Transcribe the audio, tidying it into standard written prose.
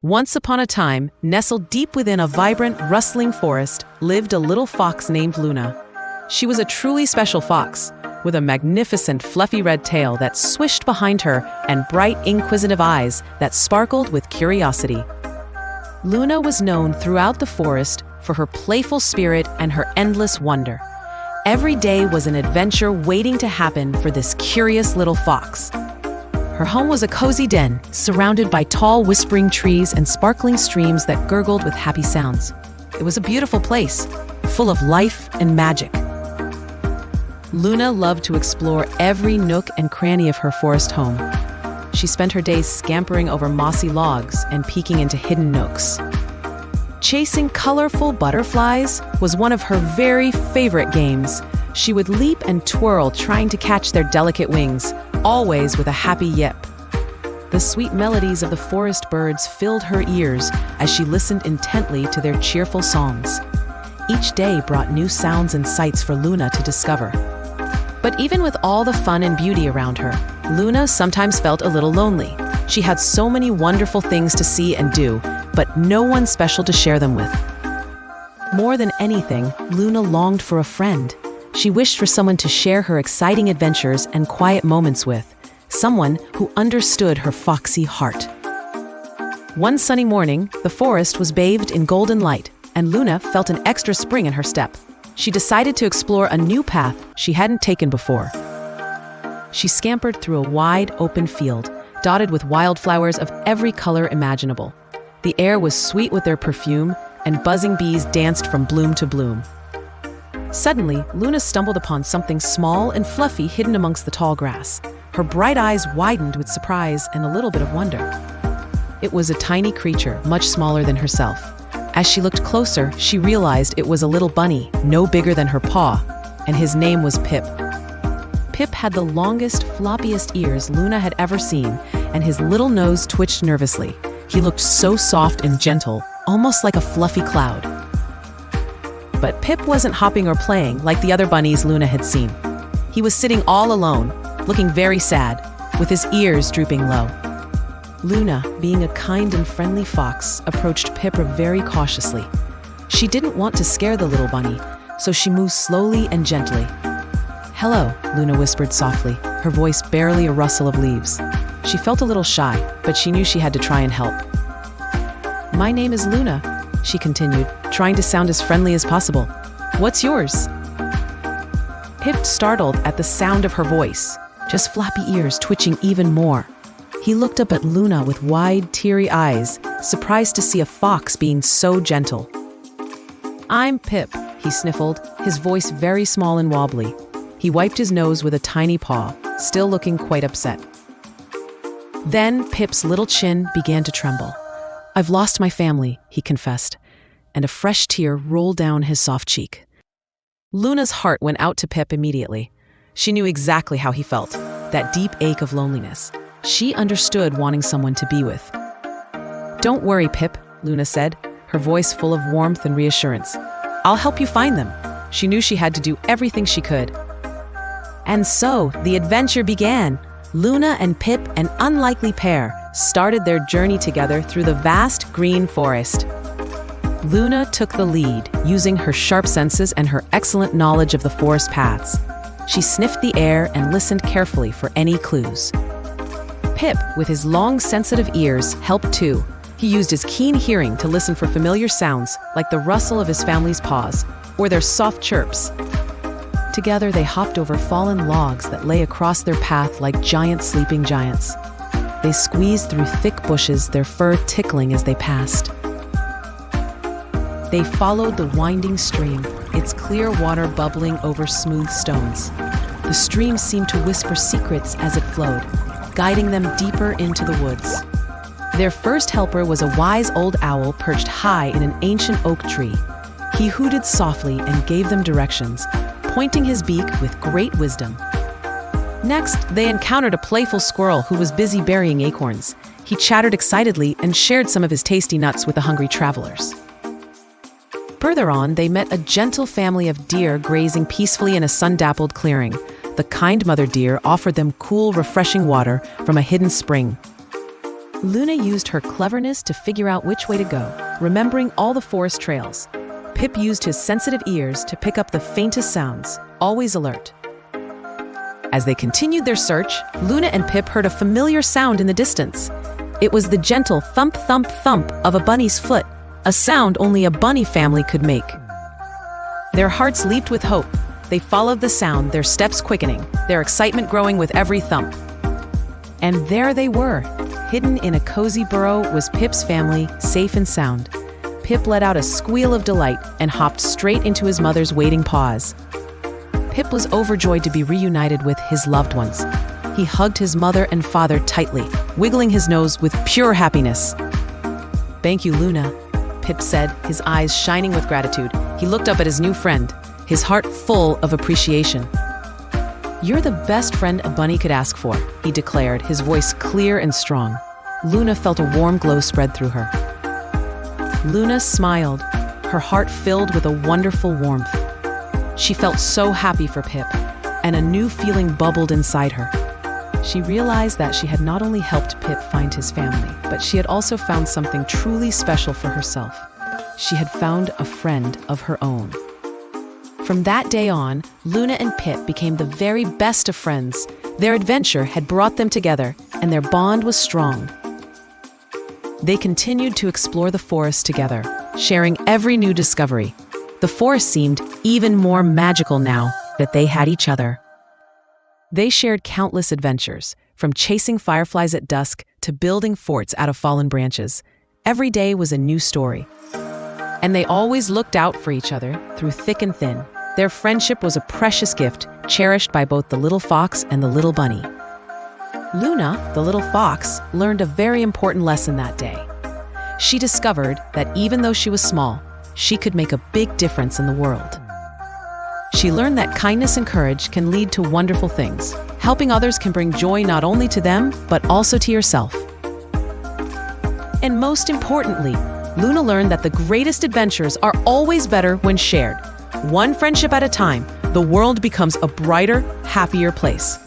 Once upon a time, nestled deep within a vibrant, rustling forest, lived a little fox named Luna. She was a truly special fox, with a magnificent fluffy red tail that swished behind her and bright, inquisitive eyes that sparkled with curiosity. Luna was known throughout the forest for her playful spirit and her endless wonder. Every day was an adventure waiting to happen for this curious little fox. Her home was a cozy den, surrounded by tall, whispering trees and sparkling streams that gurgled with happy sounds. It was a beautiful place, full of life and magic. Luna loved to explore every nook and cranny of her forest home. She spent her days scampering over mossy logs and peeking into hidden nooks. Chasing colorful butterflies was one of her very favorite games. She would leap and twirl, trying to catch their delicate wings, always with a happy yip. The sweet melodies of the forest birds filled her ears as she listened intently to their cheerful songs. Each day brought new sounds and sights for Luna to discover. But even with all the fun and beauty around her, Luna sometimes felt a little lonely. She had so many wonderful things to see and do, but no one special to share them with. More than anything, Luna longed for a friend. She wished for someone to share her exciting adventures and quiet moments with, someone who understood her foxy heart. One sunny morning, the forest was bathed in golden light, and Luna felt an extra spring in her step. She decided to explore a new path she hadn't taken before. She scampered through a wide, open field, dotted with wildflowers of every color imaginable. The air was sweet with their perfume, and buzzing bees danced from bloom to bloom. Suddenly, Luna stumbled upon something small and fluffy hidden amongst the tall grass. Her bright eyes widened with surprise and a little bit of wonder. It was a tiny creature, much smaller than herself. As she looked closer, she realized it was a little bunny, no bigger than her paw, and his name was Pip. Pip had the longest, floppiest ears Luna had ever seen, and his little nose twitched nervously. He looked so soft and gentle, almost like a fluffy cloud. But Pip wasn't hopping or playing like the other bunnies Luna had seen. He was sitting all alone, looking very sad, with his ears drooping low. Luna, being a kind and friendly fox, approached Pip very cautiously. She didn't want to scare the little bunny, so she moved slowly and gently. "Hello," Luna whispered softly, her voice barely a rustle of leaves. She felt a little shy, but she knew she had to try and help. "My name is Luna," she continued, trying to sound as friendly as possible. "What's yours?" Pip startled at the sound of her voice, just floppy ears twitching even more. He looked up at Luna with wide, teary eyes, surprised to see a fox being so gentle. "I'm Pip," he sniffled, his voice very small and wobbly. He wiped his nose with a tiny paw, still looking quite upset. Then Pip's little chin began to tremble. "I've lost my family," he confessed, and a fresh tear rolled down his soft cheek. Luna's heart went out to Pip immediately. She knew exactly how he felt, that deep ache of loneliness. She understood wanting someone to be with. "Don't worry, Pip," Luna said, her voice full of warmth and reassurance. "I'll help you find them." She knew she had to do everything she could. And so, the adventure began. Luna and Pip, an unlikely pair, started their journey together through the vast green forest. Luna took the lead, using her sharp senses and her excellent knowledge of the forest paths. She sniffed the air and listened carefully for any clues. Pip, with his long, sensitive ears, helped too. He used his keen hearing to listen for familiar sounds, like the rustle of his family's paws, or their soft chirps. Together, they hopped over fallen logs that lay across their path like giant sleeping giants. They squeezed through thick bushes, their fur tickling as they passed. They followed the winding stream, its clear water bubbling over smooth stones. The stream seemed to whisper secrets as it flowed, guiding them deeper into the woods. Their first helper was a wise old owl perched high in an ancient oak tree. He hooted softly and gave them directions, pointing his beak with great wisdom. Next, they encountered a playful squirrel who was busy burying acorns. He chattered excitedly and shared some of his tasty nuts with the hungry travelers. Further on, they met a gentle family of deer grazing peacefully in a sun-dappled clearing. The kind mother deer offered them cool, refreshing water from a hidden spring. Luna used her cleverness to figure out which way to go, remembering all the forest trails. Pip used his sensitive ears to pick up the faintest sounds, always alert. As they continued their search, Luna and Pip heard a familiar sound in the distance. It was the gentle thump, thump, thump of a bunny's foot, a sound only a bunny family could make. Their hearts leaped with hope. They followed the sound, their steps quickening, their excitement growing with every thump. And there they were. Hidden in a cozy burrow was Pip's family, safe and sound. Pip let out a squeal of delight and hopped straight into his mother's waiting paws. Pip was overjoyed to be reunited with his loved ones. He hugged his mother and father tightly, wiggling his nose with pure happiness. "Thank you, Luna," Pip said, his eyes shining with gratitude. He looked up at his new friend, his heart full of appreciation. "You're the best friend a bunny could ask for," he declared, his voice clear and strong. Luna felt a warm glow spread through her. Luna smiled, her heart filled with a wonderful warmth. She felt so happy for Pip, and a new feeling bubbled inside her. She realized that she had not only helped Pip find his family, but she had also found something truly special for herself. She had found a friend of her own. From that day on, Luna and Pip became the very best of friends. Their adventure had brought them together, and their bond was strong. They continued to explore the forest together, sharing every new discovery. The forest seemed even more magical now that they had each other. They shared countless adventures, from chasing fireflies at dusk to building forts out of fallen branches. Every day was a new story. And they always looked out for each other through thick and thin. Their friendship was a precious gift, cherished by both the little fox and the little bunny. Luna, the little fox, learned a very important lesson that day. She discovered that even though she was small, she could make a big difference in the world. She learned that kindness and courage can lead to wonderful things. Helping others can bring joy not only to them, but also to yourself. And most importantly, Luna learned that the greatest adventures are always better when shared. One friendship at a time, the world becomes a brighter, happier place.